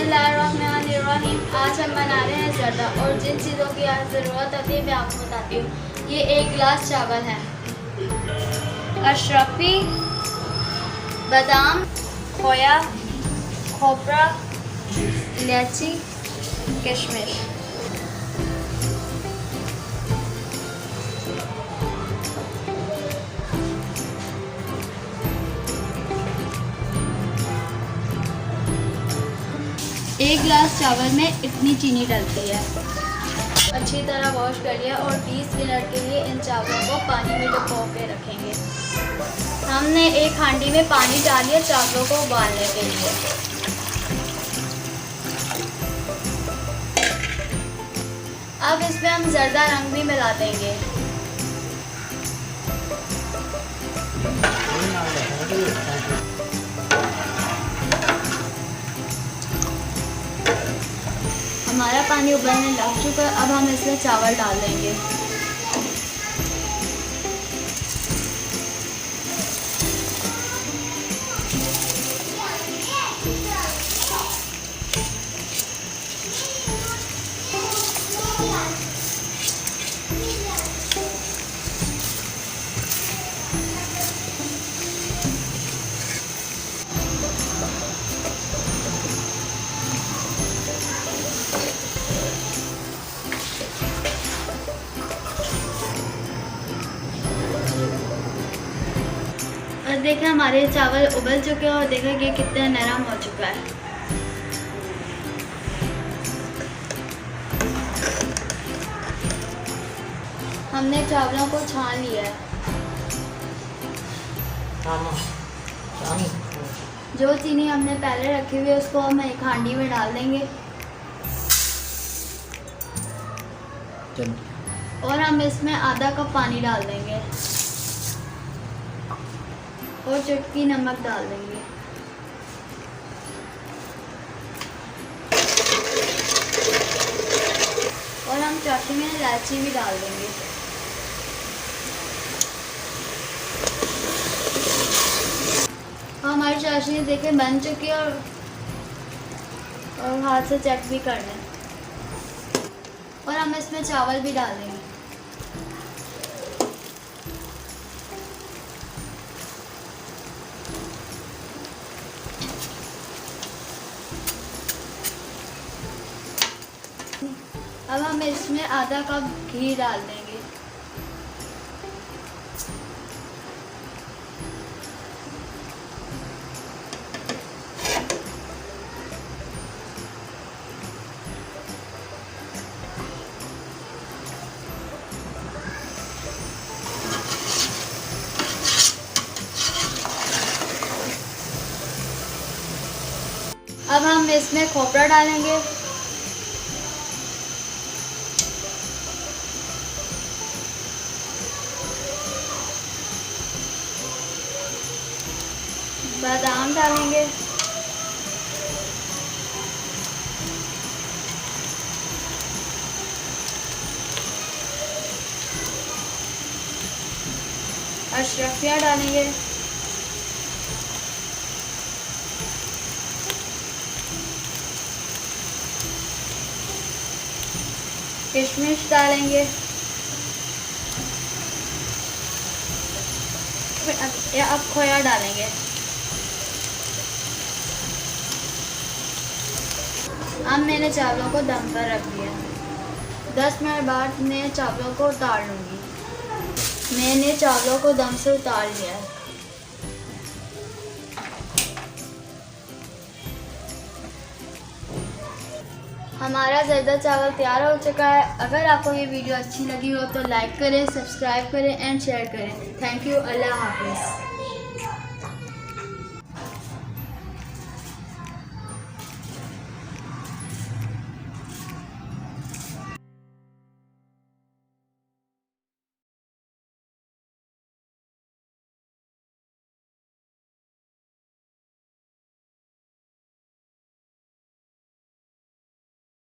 बिस्मिल्लाहिर्रहमानिर्रहीम। आज हम बना रहे हैं ज़र्दा और जिन चीज़ों की ज़रूरत होती है मैं आपको बताती हूँ। ये 1 गिलास चावल है, अशरफी, बादाम, खोया, खोपरा, इलायची, किशमिश। एक गिलास चावल में इतनी चीनी डलती है। अच्छी तरह वॉश कर लिया और 20 मिनट के लिए इन चावलों को पानी में डुबो के रखेंगे। हमने एक हांडी में पानी डाल दिया चावलों को उबालने के लिए। अब इसमें हम ज़र्दा रंग भी मिला देंगे। हमारा पानी उबलने लग चुका है। अब हम इसमें चावल डाल देंगे। और देखें हमारे चावल उबल चुके हैं और देखें कि कितना नरम हो चुका है। हमने चावलों को छान लिया है। जो चीनी हमने पहले रखी हुई है उसको हम एक हांडी में डाल देंगे और हम इसमें आधा कप पानी डाल देंगे और चुटकी नमक डाल देंगे। और हम चाशनी में इलायची भी डाल देंगे। हमारी चाशनी देखें बन चुकी है और हाथ से चेक भी कर लें। और हम इसमें चावल भी डाल देंगे। अब हम इसमें आधा कप घी डाल देंगे। अब हम इसमें खोपरा डालेंगे। बादाम डालेंगे। अशरफियाँ डालेंगे। किशमिश डालेंगे। अब खोया डालेंगे। अब मैंने चावलों को दम पर रख दिया। 10 मिनट बाद मैं चावलों को उतार लूँगी। मैंने चावलों को दम से उतार लिया है। हमारा ज़र्दा चावल तैयार हो चुका है। अगर आपको ये वीडियो अच्छी लगी हो तो लाइक करें, सब्सक्राइब करें एंड शेयर करें। Thank you. अल्लाह हाफिज़।